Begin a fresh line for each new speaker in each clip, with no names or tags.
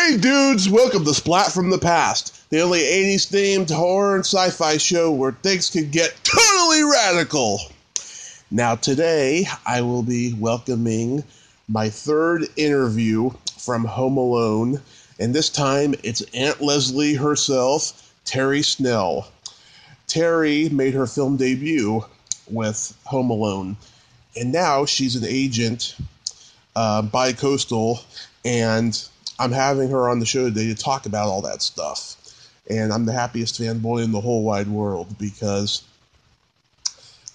Hey dudes, welcome to Splat from the Past, the only 80s themed horror and sci-fi show where things can get totally radical. Now today, I will be welcoming my third interview from Home Alone, and this time it's Aunt Leslie herself, Terrie Snell. Terrie made her film debut with Home Alone, and now she's an agent, bi-coastal, and I'm having her on the show today to talk about all that stuff. And I'm the happiest fanboy in the whole wide world because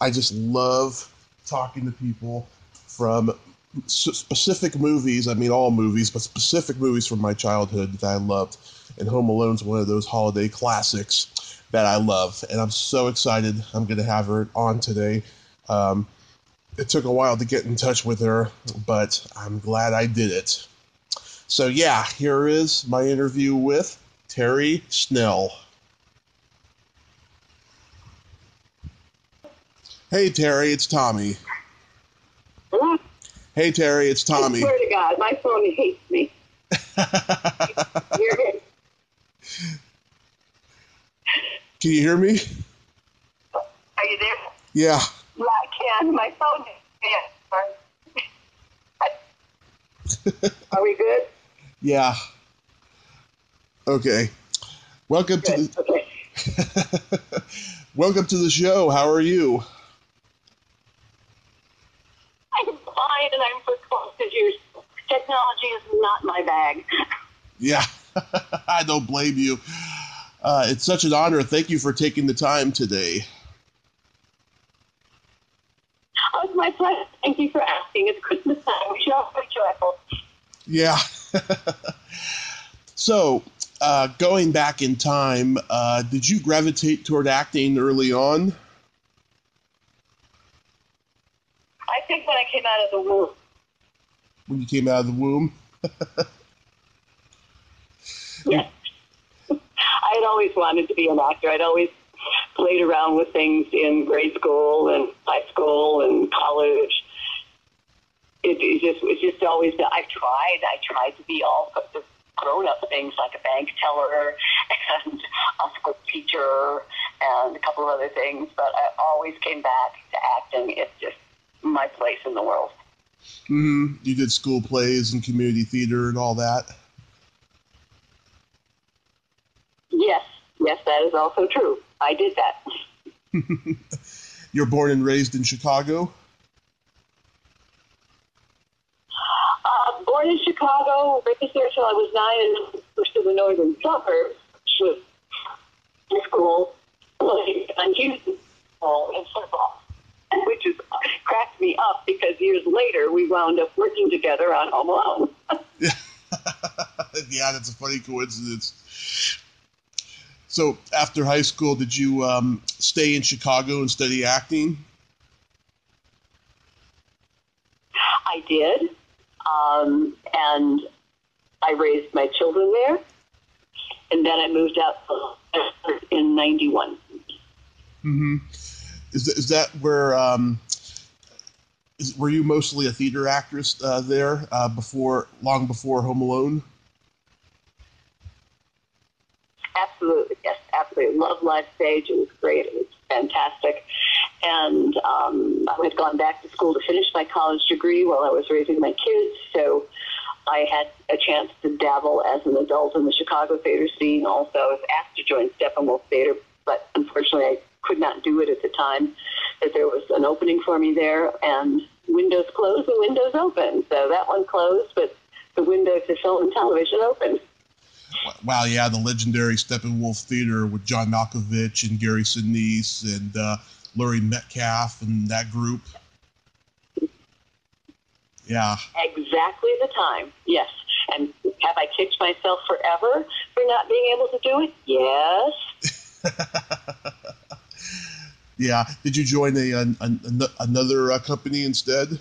I just love talking to people from specific movies. I mean, all movies, but specific movies from my childhood that I loved. And Home Alone's one of those holiday classics that I love. And I'm so excited I'm going to have her on today. It took a while to get in touch with her, but I'm glad I did it. So yeah, here is my interview with Terrie Snell. Hey Terrie, it's Tommy.
Hello?
Hey Terrie, it's Tommy.
I swear to God, my phone hates me. You're here.
Can you hear me?
Are you there?
Yeah.
Yeah, I can. My phone is Are we good?
Yeah. Okay. Welcome
Good.
to the
Okay.
Welcome to the show. How are you?
I'm fine, and I'm grateful because your technology is not my bag.
Yeah. I don't blame you. It's such an honor. Thank you for taking the time today.
Oh, it's my pleasure. Thank you for asking. It's Christmas time. We should all be joyful.
Yeah. So, going back in time, did you gravitate toward acting early on?
I think when I came out of the womb.
When you came out of the womb?
Yes. I had always wanted to be an actor. I'd always played around with things in grade school and high school and college. It's just always, I tried to be all sorts of grown-up things like a bank teller and a school teacher and a couple of other things, but I always came back to acting. It's just my place in the world.
Mm-hmm. You did school plays and community theater and all that?
Yes, that is also true. I did that.
You're born and raised in Chicago?
Born in Chicago, raised there until I was 9 and moved to the northern suburbs, which was high school, and Houston in football, which is cracked me up because years later we wound up working together on Home Alone.
Yeah, that's a funny coincidence. So after high school, did you stay in Chicago and study acting?
I did. And I raised my children there, and then I moved out in 91.
Mm-hmm. Is that where were you mostly a theater actress there long before Home Alone?
Absolutely, yes, absolutely. Loved live stage. It was great. It was fantastic. And I had gone back to school to finish my college degree while I was raising my kids, so I had a chance to dabble as an adult in the Chicago theater scene. Also, I was asked to join Steppenwolf Theater, but unfortunately I could not do it at the time that there was an opening for me there, and windows closed and windows open. So that one closed, but the window to film and television opened.
Wow, yeah, the legendary Steppenwolf Theater with John Malkovich and Gary Sinise and Laurie Metcalf and that group. Yeah.
Exactly the time, yes. And have I kicked myself forever for not being able to do it? Yes.
Yeah. Did you join another company instead?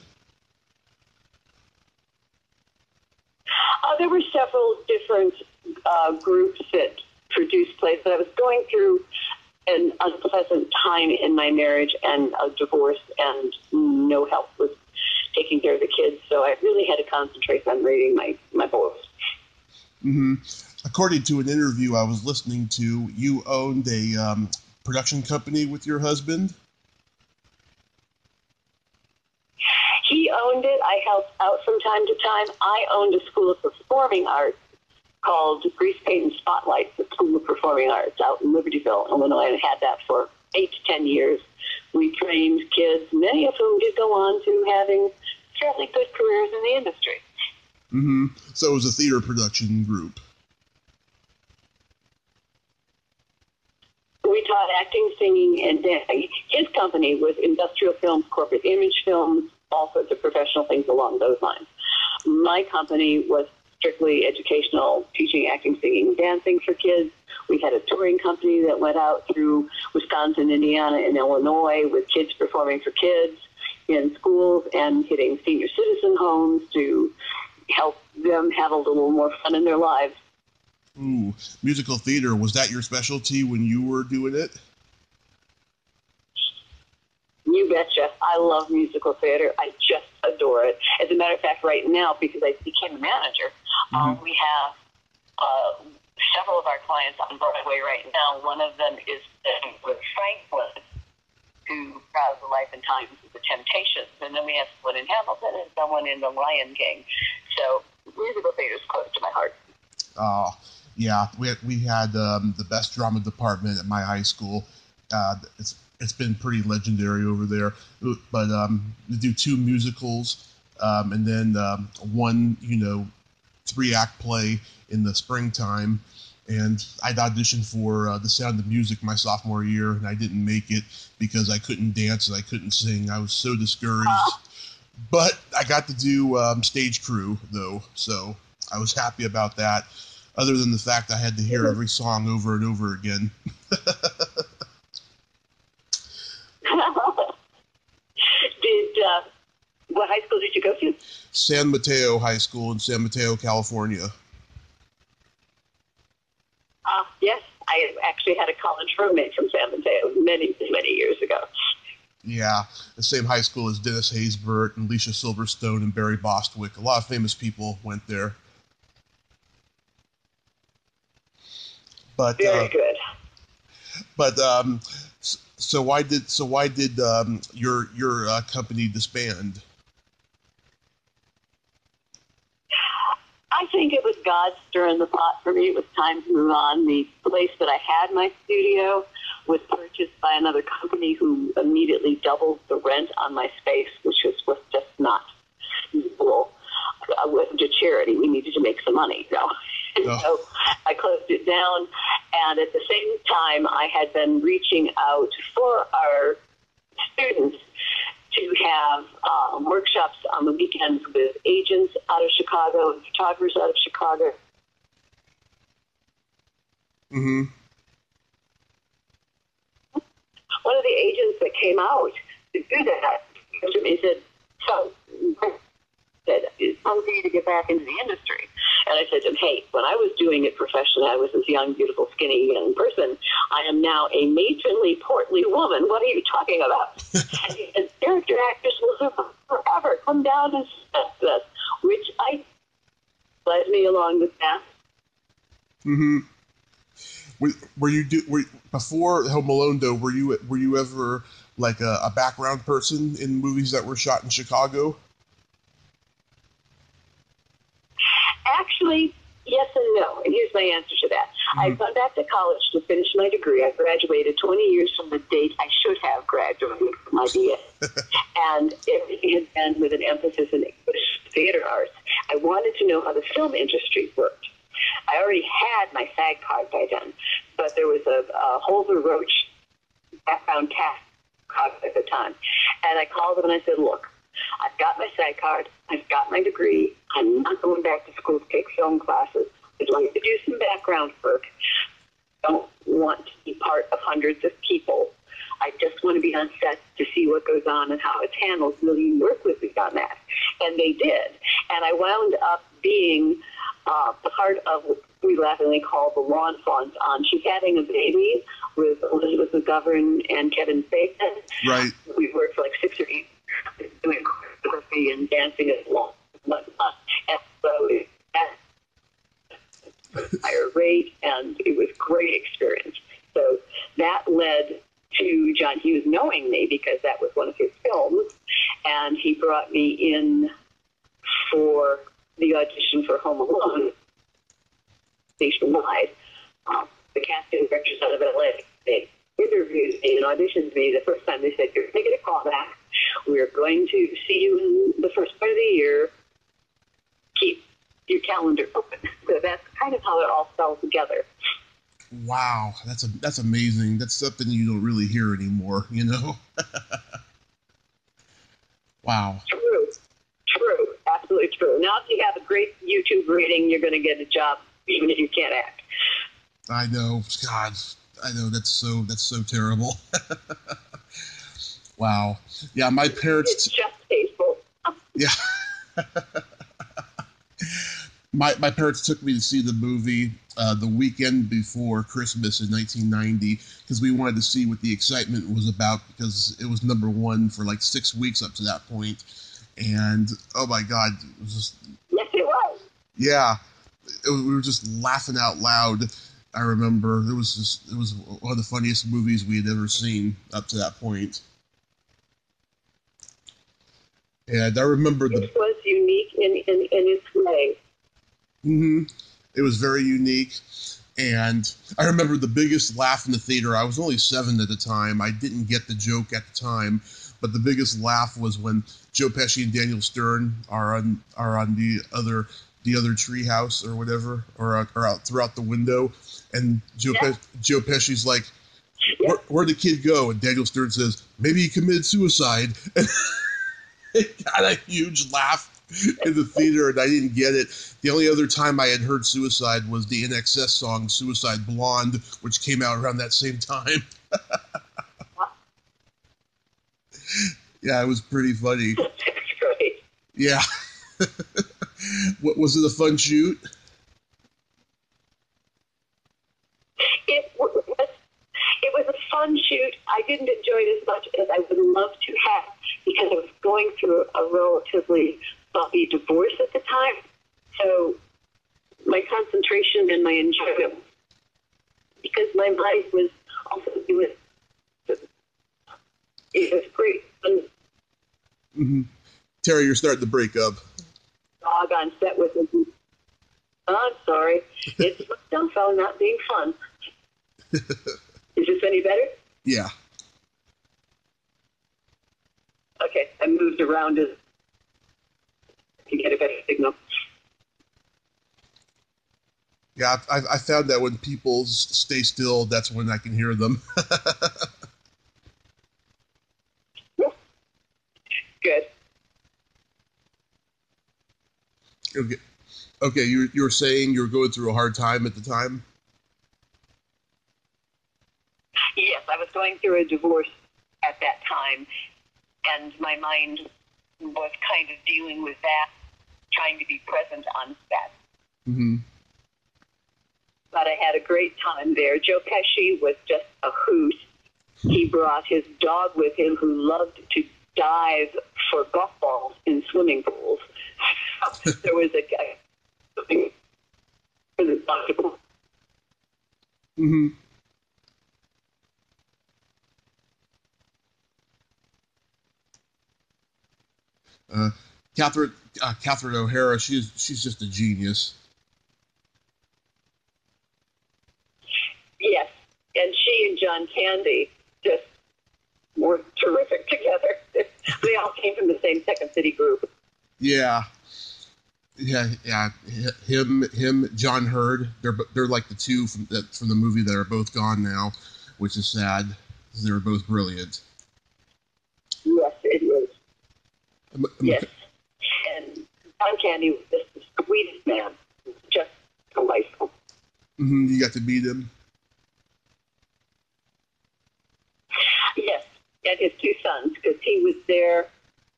There were several different groups that produced plays, but I was going through an unpleasant time in my marriage and a divorce, and no help was taking care of the kids, so I really had to concentrate on raising my boys.
Mm-hmm. According to an interview I was listening to, you owned a production company with your husband?
He owned it. I helped out from time to time. I owned a school of performing arts called Grease Paint and Spotlight, the School of Performing Arts out in Libertyville, Illinois, and had that for 8 to 10 years. We trained kids, many of whom did go on to having fairly good careers in the industry.
Mm-hmm. So it was a theater production group.
We taught acting, singing, and dancing. His company was industrial films, corporate image films, all sorts of professional things along those lines. My company was strictly educational, teaching acting, singing, dancing for kids. We had a touring company that went out through Wisconsin, Indiana, and Illinois with kids performing for kids in schools and hitting senior citizen homes to help them have a little more fun in their lives.
Ooh, musical theater, was that your specialty when you were doing it?
You betcha. I love musical theater. I just adore it. As a matter of fact, right now, because I became a manager, we have several of our clients on Broadway right now. One of them is with Franklin, who Proud the Life and Times of the Temptations. And then we have one in Hamilton and someone in The Lion King. So musical theater is close to my heart.
Yeah, we had the best drama department at my high school. It's been pretty legendary over there. But we do 2 musicals, and then one 3-act play in the springtime. And I'd auditioned for The Sound of Music my sophomore year, and I didn't make it because I couldn't dance and I couldn't sing. I was so discouraged. But I got to do stage crew, though, so I was happy about that, other than the fact I had to hear every song over and over again.
What high school did you go to?
San Mateo High School in San Mateo, California.
Yes, I actually had a college roommate from San Mateo many, many years ago.
Yeah, the same high school as Dennis Haysbert and Alicia Silverstone and Barry Bostwick. A lot of famous people went there. But
very good.
But so why did your company disband?
I think it was God stirring the pot for me. It was time to move on. The place that I had my studio was purchased by another company who immediately doubled the rent on my space, which was just not usable. I went to charity. We needed to make some money. So I closed it down. And at the same time, I had been reaching out for our students to have workshops on the weekends with agents out of Chicago and photographers out of Chicago.
Mm-hmm.
One of the agents that came out to do that came to me and said, "So, it's time for you to get back into the industry." And I said to him, "Hey, when I was doing it professionally, I was this young, beautiful, skinny young person. I am now a matronly, portly woman. What are you talking about?" And he said, "Character actors will live forever. Come down and step this," which I led me along the path.
Mm-hmm. Before Home Alone, though? Were you ever like a background person in movies that were shot in Chicago?
Actually, yes and no. And here's my answer to that. Mm-hmm. I've gone back to college to finish my degree. I graduated 20 years from the date I should have graduated from my BA. And everything has been with an emphasis in English theater arts. I wanted to know how the film industry worked. I already had my SAG card by then, but there was a Holzer Roach background cast at the time. And I called them and I said, "Look, I've got my SAG card. I've got my degree. I'm not going back to school to take film classes. I'd like to do some background work. I don't want to be part of hundreds of people. I just want to be on set to see what goes on and how it's handled. Will you work with me on that?" And they did. And I wound up being part of what we laughingly call the lawn fawns on She's Having a Baby with Elizabeth McGovern and Kevin Bacon.
Right.
We worked for like 6 or 8 doing choreography and dancing as well. And so at a higher rate, and it was a great experience. So that led to John Hughes knowing me because that was one of his films, and he brought me in for the audition for Home Alone nationwide. The casting directors out of LA, they interviewed me and auditioned me. The first time they said, "You're going to get a call back. We're going to see you in the first part of the year. Keep your calendar open." So that's kind of how it all fell together.
Wow, that's amazing. That's something you don't really hear anymore, you know? Wow.
True, absolutely true. Now, if you have a great YouTube rating, you're going to get a job, even if you can't act.
I know. God, I know. That's so terrible. Wow. Yeah, my parents...
It's just tasteful.
Yeah. My parents took me to see the movie the weekend before Christmas in 1990 because we wanted to see what the excitement was about because it was #1 for like 6 weeks up to that point. And, oh my God, it was just...
Yes, it was.
Yeah. We were just laughing out loud. I remember it was one of the funniest movies we had ever seen up to that point. And I remember
it was unique in its way.
Mm-hmm. It was very unique. And I remember the biggest laugh in the theater. I was only 7 at the time. I didn't get the joke at the time, but the biggest laugh was when Joe Pesci and Daniel Stern are on the other treehouse or whatever, or out throughout the window, and Joe Pesci's like, "Where'd the kid go?" And Daniel Stern says, "Maybe he committed suicide." And it got a huge laugh in the theater, and I didn't get it. The only other time I had heard suicide was the NXS song "Suicide Blonde," which came out around that same time. Yeah, it was pretty funny.
That's great.
Yeah. What was it, a fun shoot?
It was a fun shoot. I didn't enjoy it as much as I would love to have because I was going through a relatively bumpy divorce at the time. So my concentration and my enjoyment, because my mind was also doing it was great.
Mm-hmm. Terry, you're starting to break up.
Dog on set with me. Oh, I'm sorry. It's my cell phone not being fun. Is this any better?
Yeah.
Okay, I moved around to get a better signal.
Yeah, I found that when people stay still, that's when I can hear them.
Good.
Okay. You were saying you were going through a hard time at the time?
Yes, I was going through a divorce at that time, and my mind was kind of dealing with that, trying to be present on set.
Mm-hmm.
But I had a great time there. Joe Pesci was just a hoot. He brought his dog with him who loved to dive for golf balls in swimming pools. There was a guy for the dog.
Mm-hmm. Catherine O'Hara, she's just a genius.
Yes, and she and John Candy just were terrific together. They all came from the same Second City group.
Yeah. Him, John Hurd. They're like the two from the movie that are both gone now, which is sad. They were both brilliant.
Yes, it was. Yes, and John Candy was just the sweetest man, just delightful.
Mm-hmm. You got to meet him.
Yes, and his 2 sons, because he was there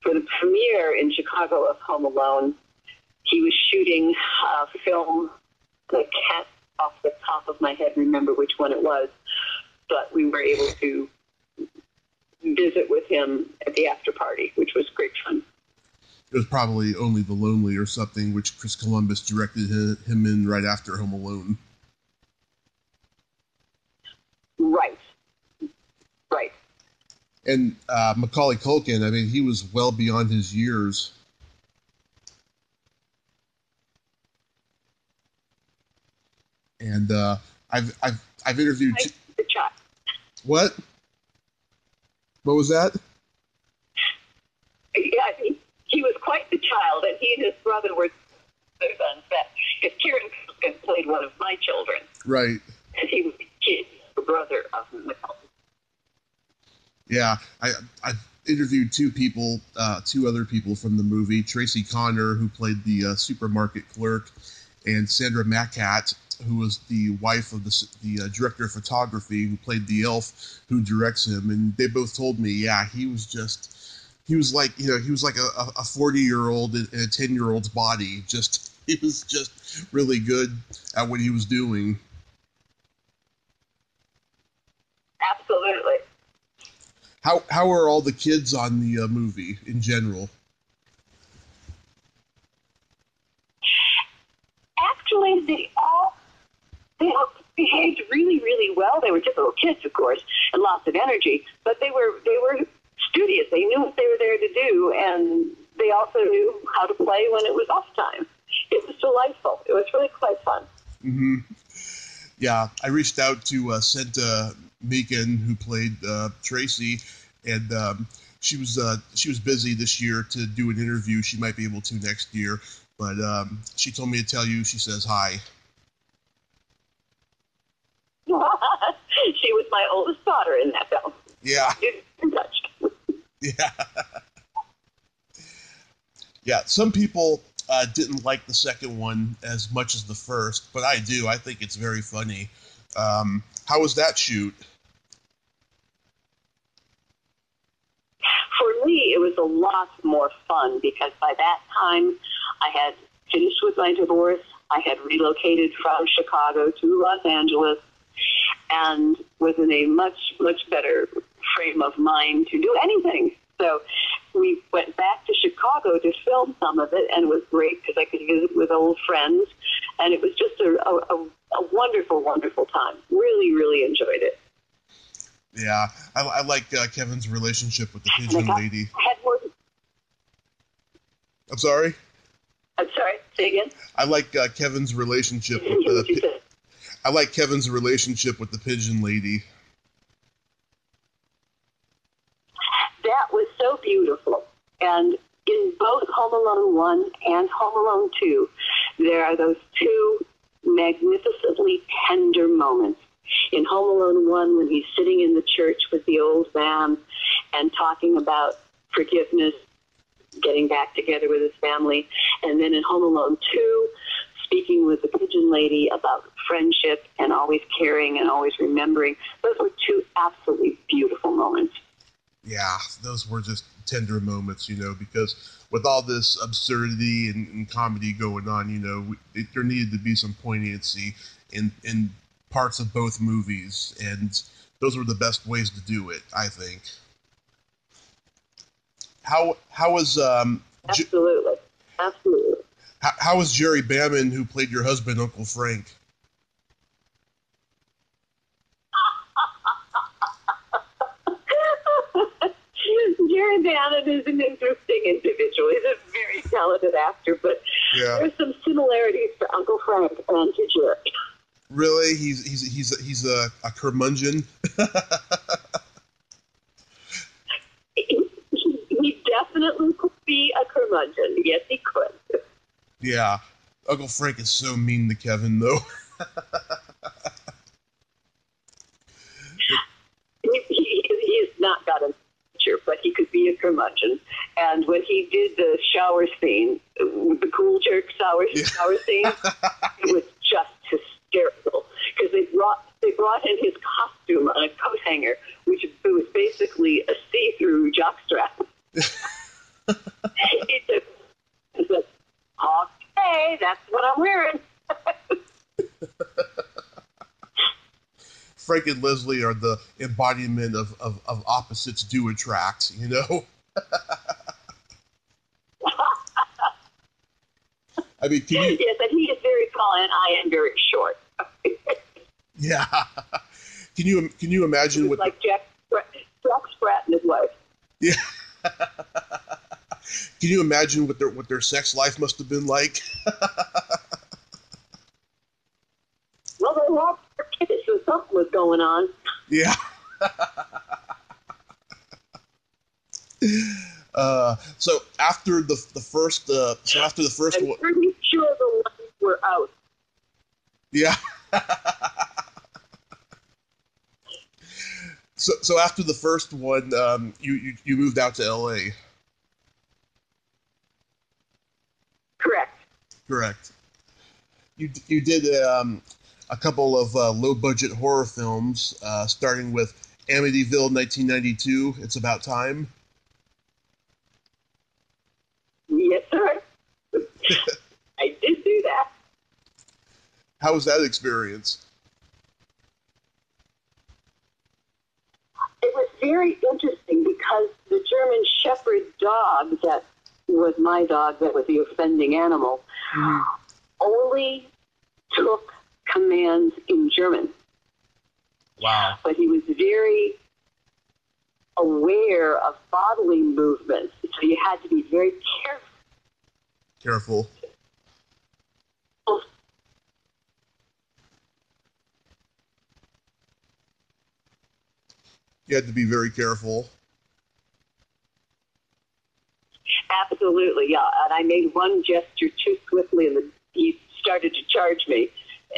for the premiere in Chicago of Home Alone. He was shooting a film. I can't off the top of my head remember which one it was, but we were able to visit with him at the after party, which was great fun.
It was probably Only the Lonely or something, which Chris Columbus directed him in right after Home Alone.
Right. Right.
And Macaulay Culkin, I mean, he was well beyond his years. And I've interviewed. What? What was that?
Yeah, he was quite the child, and he and his brother were on set. Because Kieran Culkin played one of my children.
Right.
And he was the brother of Macaulay.
Yeah, I've interviewed two other people from the movie. Tracy Connor, who played the supermarket clerk, and Sandra Macat, who was the wife of the director of photography, who played the elf who directs him. And they both told me, yeah, he was like a 40-year-old in a 10-year-old's body. He was just really good at what he was doing.
Absolutely.
How are all the kids on the movie in general?
Actually, they all behaved really, really well. They were just little kids, of course, and lots of energy, but they were studious. They knew what they were there to do, and they also knew how to play when it was off time. It was delightful. It was really quite fun.
Mm-hmm. Yeah, I reached out to Senta Meakin, who played Tracy, and she was busy this year to do an interview. She might be able to next year, but she told me to tell you she says hi.
She was my oldest daughter in that film.
Yeah.
In touch.
Yeah. Yeah, some people didn't like the second one as much as the first, but I do. I think it's very funny. How was that shoot?
For me, it was a lot more fun because by that time I had finished with my divorce. I had relocated from Chicago to Los Angeles and was in a much, much better frame of mind to do anything. So we went back to Chicago to film some of it, and it was great because I could visit with old friends, and it was just a wonderful, wonderful time. Really, really enjoyed it.
Yeah, I like Kevin's relationship with the pigeon lady. I'm sorry?
I'm sorry, say again?
I like Kevin's relationship with the I like Kevin's relationship with the pigeon lady.
That was so beautiful. And in both Home Alone 1 and Home Alone 2, there are those two magnificently tender moments. In Home Alone 1, when he's sitting in the church with the old man and talking about forgiveness, getting back together with his family. And then in Home Alone 2, speaking with the pigeon lady about friendship and always caring and always remembering. Those were two absolutely beautiful moments.
Yeah, those were just tender moments, because with all this absurdity and comedy going on, there needed to be some poignancy in parts of both movies, and those were the best ways to do it, I think. How was
absolutely.
How was Jerry Bammon, who played your husband, Uncle Frank?
Jerry Bammon is an interesting individual. He's a very talented actor, but there's some similarities to Uncle Frank and to Jerry.
Really? He's a curmudgeon?
He definitely could be a curmudgeon. Yes, he could.
Yeah. Uncle Frank is so mean to Kevin, though.
He's not got a picture, but he could be a curmudgeon. And when he did the shower scene, the cool jerk shower scene, it was just hysterical because they brought in his costume on a coat hanger, which was basically a see-through jockstrap. He said, "Okay, that's what I'm wearing."
Frank and Leslie are the embodiment of opposites do attract, I mean, can you?
Yes, and he is very tall, and I am very short.
Yeah. Can you imagine what?
Like Jack Splat and his wife.
Yeah. Can you imagine what their sex life must have been like?
Well, they lost their kids, so something was going on.
Yeah. So after the first
I'm
one,
pretty sure the ones were out.
yeah. So after the first one, you moved out to L.A.
Correct.
Correct. You did a couple of low budget horror films, starting with Amityville 1992. It's About Time.
Yes, sir. I did do that.
How was that experience?
It was very interesting because the German Shepherd dog that was my dog, that was the offending animal, only took commands in German.
Wow.
But he was very aware of bodily movements, so you had to be very
Careful. You had to be very careful.
Absolutely, yeah. And I made one gesture too swiftly, and he started to charge me.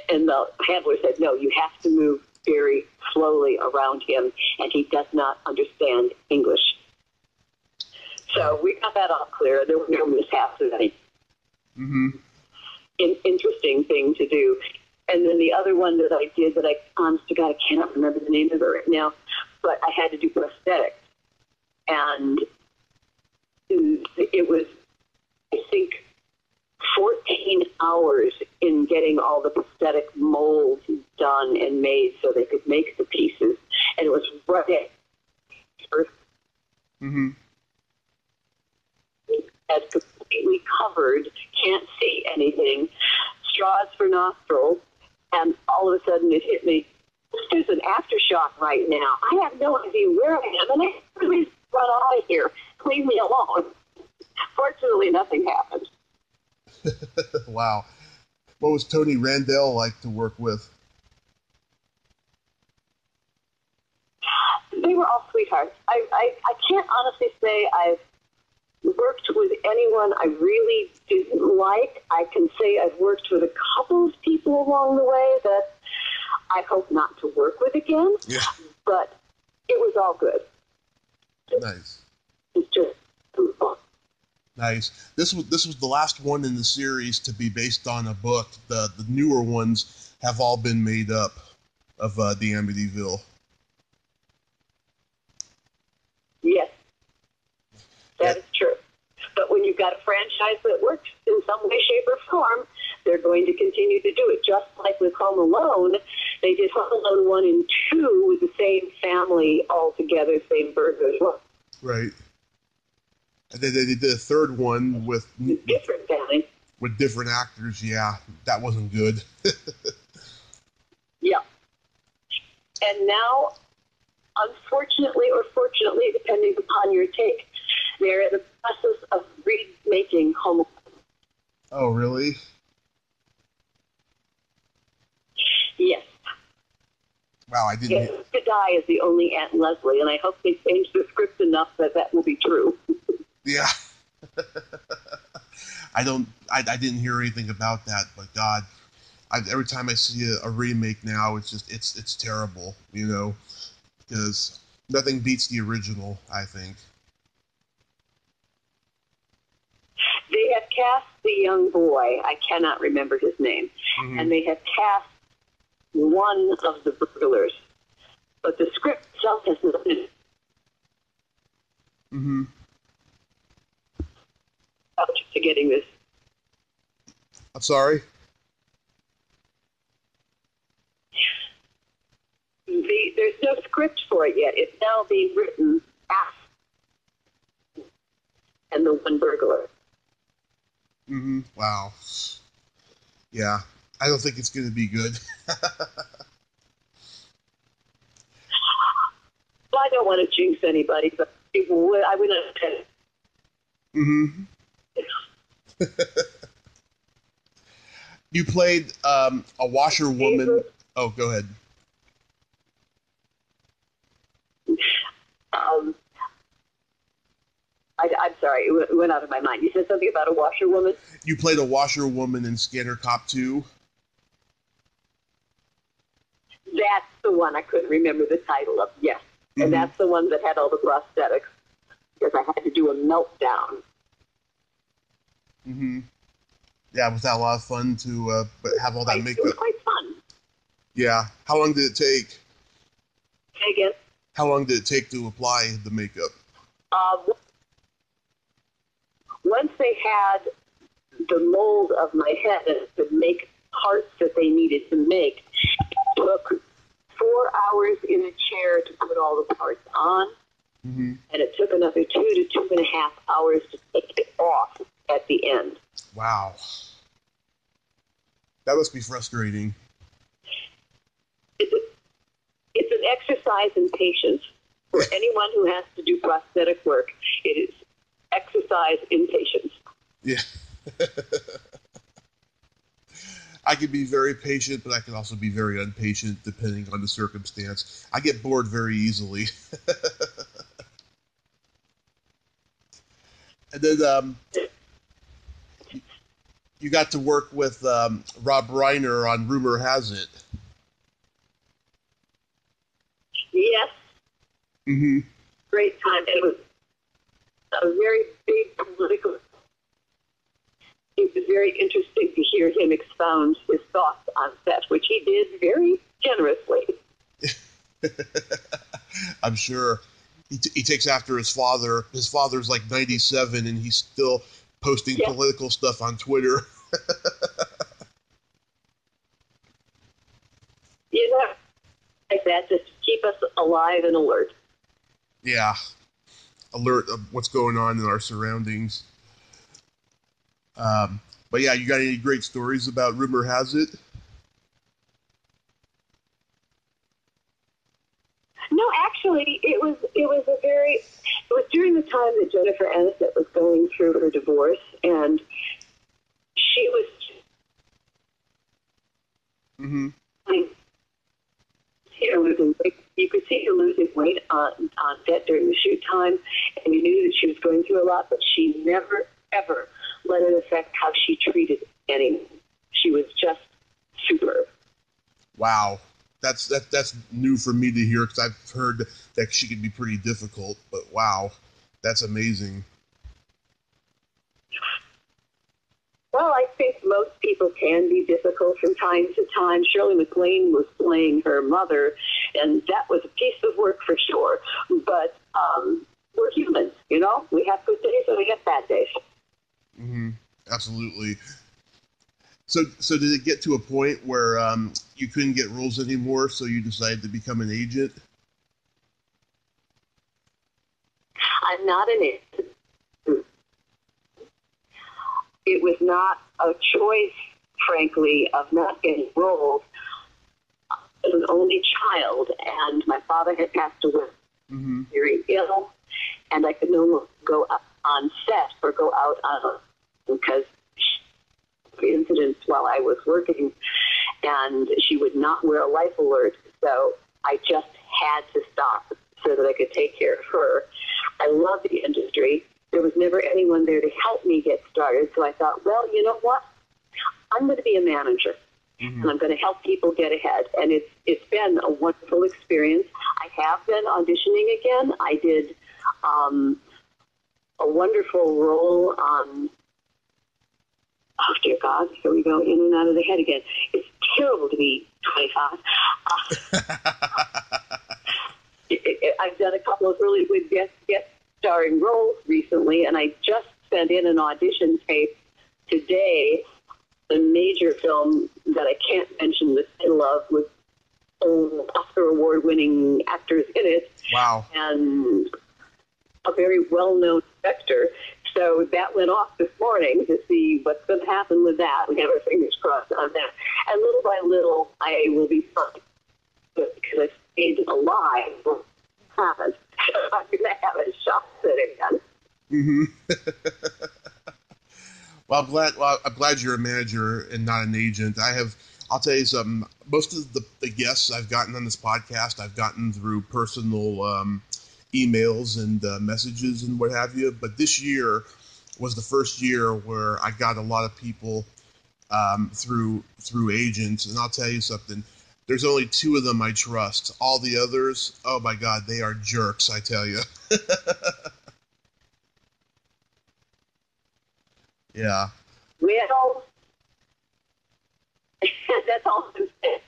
And the handler said, no, you have to move very slowly around him, and he does not understand English. So we got that all clear. There were no mishaps of any. Interesting thing to do. And then the other one that I did that I, honest to God, I cannot remember the name of it right now, but I had to do prosthetics. And it was, I think, 14 hours in getting all the prosthetic molds done and made so they could make the pieces. And it was right at as completely covered, can't see anything, straws for nostrils, and all of a sudden it hit me. There's an aftershock right now. I have no idea where I am, and I really run out of here. Leave me alone. Fortunately, nothing happened.
Wow. What was Tony Randell like to work with?
They were all sweethearts. I can't honestly say I've worked with anyone I really didn't like. I can say I've worked with a couple of people along the way that I hope not to work with again.
Yeah.
But it was all good.
Nice.
It's just fun.
Nice. This was the last one in the series to be based on a book. The newer ones have all been made up of the Amityville.
Yes, that is true. But when you've got a franchise that works in some way, shape, or form, they're going to continue to do it. Just like with Home Alone, they did Home Alone 1 and 2 with the same family all together, same burgers.
Right. And then they did a third one with
different family.
With different actors. Yeah, that wasn't good.
Yeah. And now, unfortunately or fortunately, depending upon your take, they're in the process of remaking Home Alone.
Oh, really?
Yes.
Wow, I didn't.
Yes, to die is the only Aunt Leslie, and I hope they change the script enough that that will be true.
Yeah. I didn't hear anything about that, but God, every time I see a remake now, it's terrible, you know, because nothing beats the original, I think.
They have cast the young boy, I cannot remember his name, and they have cast one of the burglars, but the script itself has nothing. To getting this.
I'm sorry?
There's no script for it yet. It's now being written after and the one burglar.
Wow. Yeah, I don't think it's going to be good.
Well, I don't want to jinx anybody, but I would have.
Mm-hmm. You played a washerwoman. Oh, go ahead.
I'm sorry, it went out of my mind. You said something about a washerwoman?
You played a washerwoman in Scanner Cop 2.
That's the one I couldn't remember the title of, yes.
Mm-hmm.
And that's the one that had all the prosthetics, because I had to do a meltdown.
Mm-hmm. Yeah, was that a lot of fun to have all that makeup?
It was quite fun.
Yeah. How long did it take?
Say again?
How long did it take to apply the makeup?
Once they had the mold of my head and could make parts that they needed to make, it took 4 hours in a chair to put all the parts on,
mm-hmm.
and it took another 2 to 2.5 hours to take it off at the end.
Wow. That must be frustrating.
It's an exercise in patience. For anyone who has to do prosthetic work, it is exercise in patience.
Yeah. I can be very patient, but I can also be very impatient depending on the circumstance. I get bored very easily. And then you got to work with Rob Reiner on Rumor Has It.
Yes.
Mm-hmm.
Great time. It was a very big political. It was very interesting to hear him expound his thoughts on set, which he did very generously.
I'm sure. He takes after his father. His father's like 97, and he's still posting political stuff on Twitter.
Like that, just to keep us alive and alert.
Yeah. Alert of what's going on in our surroundings. But yeah, you got any great stories about Rumor Has It?
No, actually, it was during the time that Jennifer Aniston was going through her divorce, and she was.
Mm-hmm.
You could see her losing weight on set during the shoot time, and you knew that she was going through a lot, but she never, ever let it affect how she treated anyone. She was just superb.
Wow. That's new for me to hear, because I've heard that she can be pretty difficult, but wow, that's amazing.
Well, I think most people can be difficult from time to time. Shirley MacLaine was playing her mother, and that was a piece of work for sure. But we're humans, you know? We have good days and we have bad days.
Mm-hmm. Absolutely. So did it get to a point where you couldn't get roles anymore, so you decided to become an agent?
I'm not an agent. It was not a choice, frankly, of not getting roles. I was an only child, and my father had passed away,
mm-hmm.
very ill, and I could no longer go up on set or go out on because incidents while I was working, and she would not wear a life alert, so I just had to stop so that I could take care of her. I love the industry. There was never anyone there to help me get started, so I thought, well, you know what? I'm going to be a manager, mm-hmm. and I'm going to help people get ahead, and it's been a wonderful experience. I have been auditioning again. I did a wonderful role on, oh, dear God, here we go, in and out of the head again. It's terrible to be 25. I've done a couple of really good guest starring roles recently, and I just sent in an audition tape today, a major film that I can't mention the title of, with Oscar award-winning actors in it.
Wow.
And a very well-known director. So that went off this morning to see what's going to happen with that. We have our fingers crossed on that. And little by little, I will be fine. But because I stayed alive, it happens. I'm going to have a shot at it again.
Mm-hmm. Well, I'm glad you're a manager and not an agent. I'll tell you something. Most of the guests I've gotten on this podcast, I've gotten through personal emails and messages and what have you. But this year was the first year where I got a lot of people through agents. And I'll tell you something. There's only 2 of them I trust. All the others, oh my God, they are jerks, I tell you. Yeah.
Well, that's all I'm saying.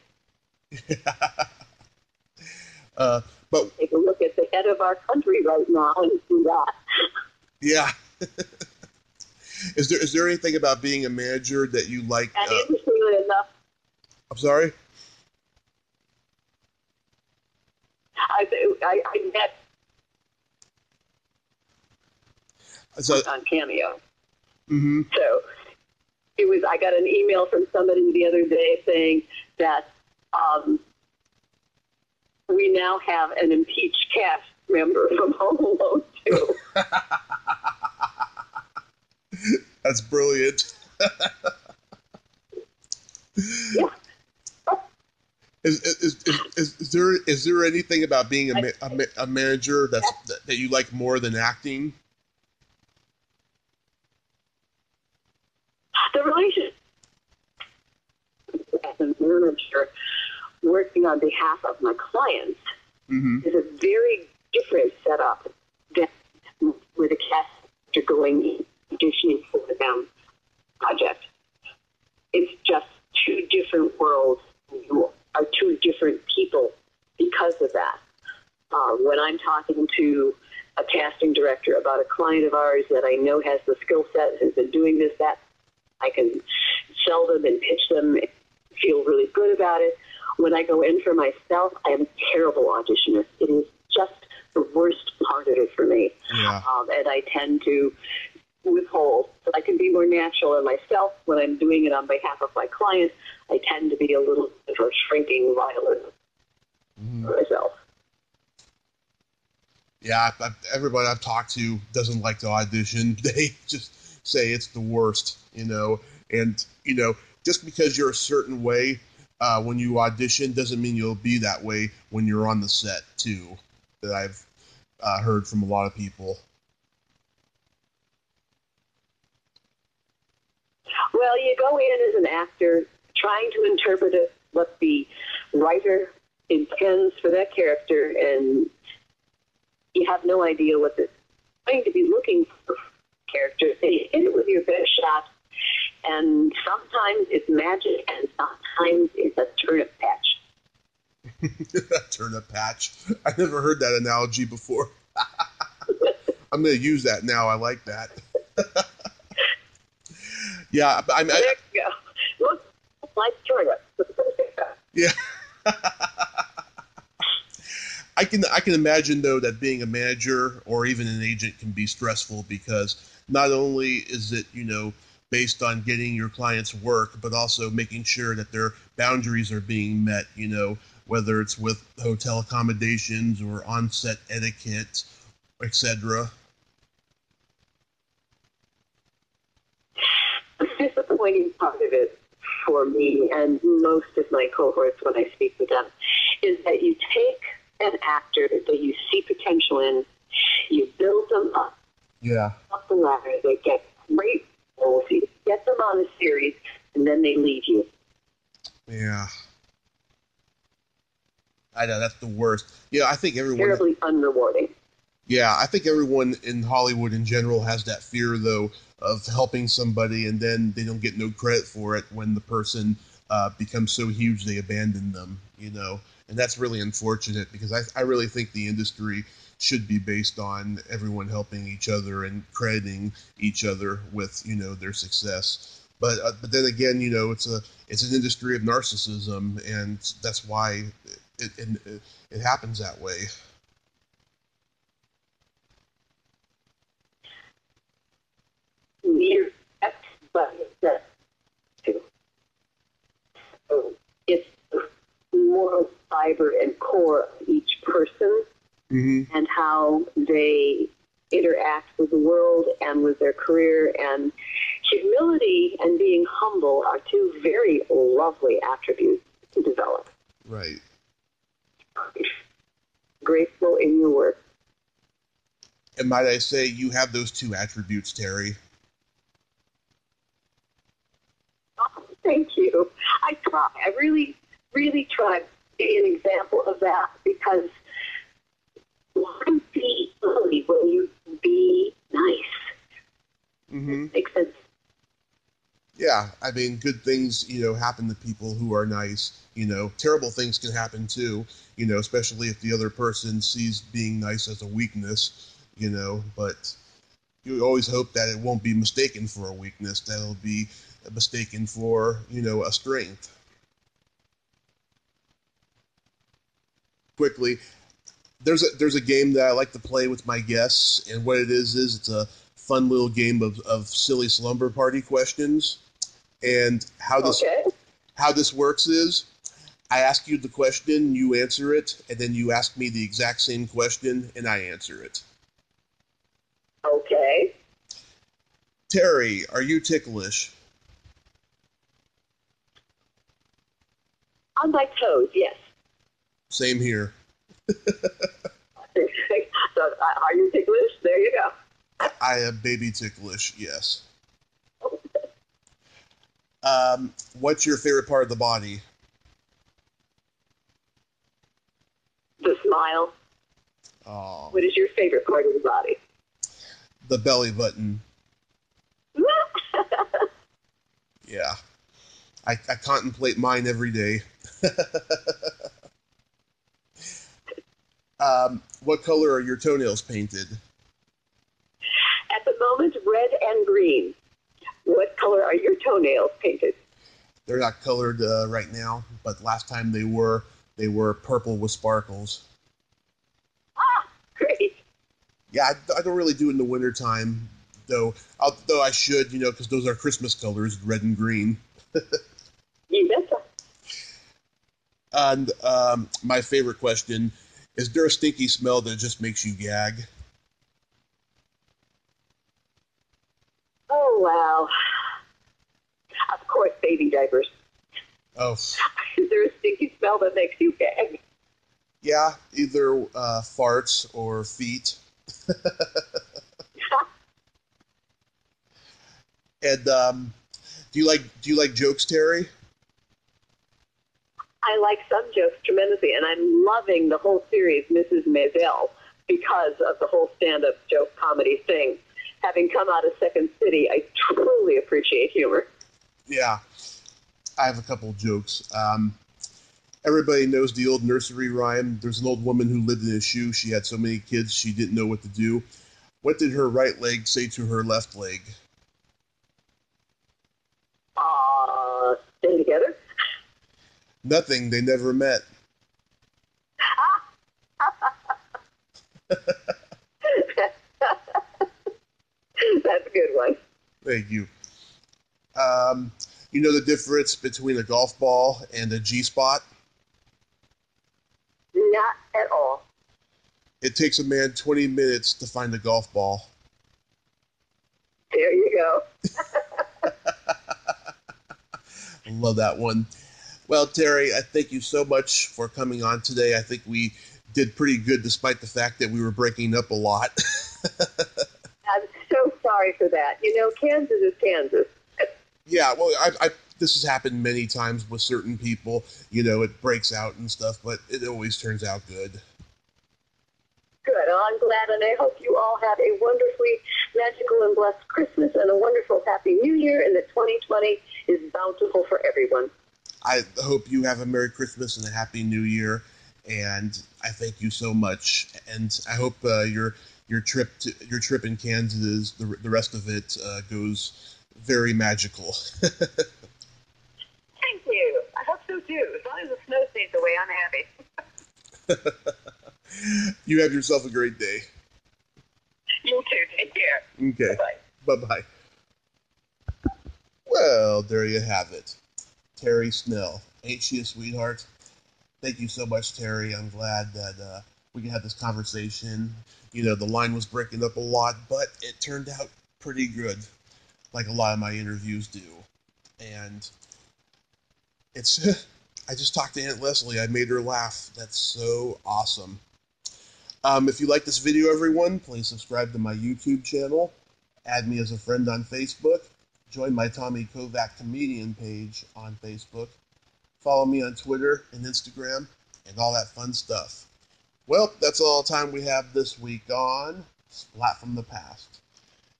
But
take a look at the head of our country right now and see that.
Yeah. Is there anything about being a manager that you like?
And interestingly enough,
I'm sorry.
I met on Cameo.
Mm-hmm.
So I got an email from somebody the other day saying that we now have an impeached cast member from Home Alone 2.
That's brilliant.
Yeah.
Is there anything about being a manager that you like more than acting?
The relationship as a manager working on behalf of my clients is a very different setup than with a cast going in auditioning for them project. It's just 2 different worlds. You are 2 different people because of that. When I'm talking to a casting director about a client of ours that I know has the skill set, has been doing this, that, I can sell them and pitch them, feel really good about it. When I go in for myself, I am a terrible auditioner. It is just the worst part of it for me.
Yeah.
And I tend to withhold. So I can be more natural in myself. When I'm doing it on behalf of my client, I tend to be a little bit of a shrinking violet for myself.
Yeah, everybody I've talked to doesn't like to audition. They just say it's the worst, and, just because you're a certain way when you audition doesn't mean you'll be that way when you're on the set, too, that I've heard from a lot of people.
Well, you go in as an actor trying to interpret what the writer intends for that character, and you have no idea what they're going to be looking for character. So you hit it with your best shot, and sometimes it's magic, and sometimes it's a turnip patch.
Turnip patch. I never heard that analogy before. I'm going to use that now. I like that. Yeah,
there you go. Look like turnip.
Yeah. I can imagine, though, that being a manager or even an agent can be stressful because not only is it, based on getting your clients work, but also making sure that their boundaries are being met, whether it's with hotel accommodations or on-set etiquette, etc.
The disappointing part of it for me and most of my cohorts when I speak with them is that you take an actor that you see potential in, you build them up, up the ladder, they get great roles, you get them on a series, and then they leave you.
Yeah. I know, that's the worst. Yeah, I think everyone...
Terribly unrewarding.
Yeah, I think everyone in Hollywood in general has that fear, though, of helping somebody and then they don't get no credit for it when the person becomes so huge they abandon them, And that's really unfortunate because I really think the industry should be based on everyone helping each other and crediting each other with, their success. But then again, it's an industry of narcissism, and that's why it happens that way.
leader, but that too. So it's the moral fiber and core of each person and how they interact with the world and with their career. And humility and being humble are two very lovely attributes to develop.
Right.
Graceful in your work.
And might I say, you have those two attributes, Terrie.
Oh, thank you. I try. I really, really try to be an example of that, because learn to be early when you be nice. Makes sense.
Yeah, I mean, good things, happen to people who are nice. Terrible things can happen too, especially if the other person sees being nice as a weakness, but you always hope that it won't be mistaken for a weakness, that it'll be mistaken for, a strength. Quickly, there's a game that I like to play with my guests, and what it is it's a fun little game of silly slumber party questions. And how this works is, I ask you the question, you answer it, and then you ask me the exact same question, and I answer it.
Okay.
Terrie, are you ticklish?
On my toes, yes.
Same here.
So, are you ticklish? There you go.
I am baby ticklish, yes. What's your favorite part of the body?
The smile.
Oh,
What is your favorite part of the body?
the belly button. Yeah. I contemplate mine every day. What color are your toenails painted?
At the moment, red and green. What color are your toenails painted?
They're not colored right now, but last time they were purple with sparkles.
Ah, great.
Yeah, I don't really do it in the wintertime, though I should, because those are Christmas colors, red and green.
You betcha.
And my favorite question, is there a stinky smell that just makes you gag?
Oh, wow. Of course, baby diapers.
Oh.
Is there a stinky smell that makes you gag?
Yeah, either farts or feet. And do you like jokes, Terrie?
I like some jokes tremendously, and I'm loving the whole series, Mrs. Maisel, because of the whole stand-up joke comedy thing. Having come out of Second City, I truly appreciate humor.
Yeah, I have a couple jokes. Everybody knows the old nursery rhyme. There's an old woman who lived in a shoe. She had so many kids she didn't know what to do. What did her right leg say to her left leg?
Stay together?
Nothing. They never met.
That's a good one.
Thank you. You know the difference between a golf ball and a G-spot?
Not at all.
It takes a man 20 minutes to find a golf ball.
There you go.
I love that one. Well, Terrie, I thank you so much for coming on today. I think we did pretty good despite the fact that we were breaking up a lot.
I'm so sorry for that. Kansas is Kansas.
Yeah, well, this has happened many times with certain people. It breaks out and stuff, but it always turns out good.
Good. Well, I'm glad, and I hope you all have a wonderfully magical and blessed Christmas and a wonderful Happy New Year, and that 2020 is bountiful for everyone.
I hope you have a Merry Christmas and a Happy New Year, and I thank you so much. And I hope your trip in Kansas, the rest of it goes very magical.
Thank you. I hope so too. As long as the snow stays away, I'm happy.
You have yourself a great day.
You too. Take care.
Okay.
Bye-bye.
Bye-bye. there you have it. Terrie Snell. Ain't she a sweetheart? Thank you so much, Terrie. I'm glad that we can have this conversation. You know, the line was breaking up a lot, but it turned out pretty good, like a lot of my interviews do. And it's, I just talked to Aunt Leslie. I made her laugh. That's so awesome. If you like this video, everyone, please subscribe to my YouTube channel. Add me as a friend on Facebook. Join my Tommy Kovac comedian page on Facebook. Follow me on Twitter and Instagram and all that fun stuff. Well, that's all the time we have this week on Splat from the Past.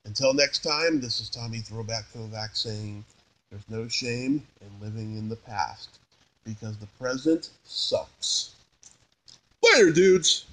Until next time, this is Tommy Throwback Kovac saying there's no shame in living in the past because the present sucks. Later, dudes!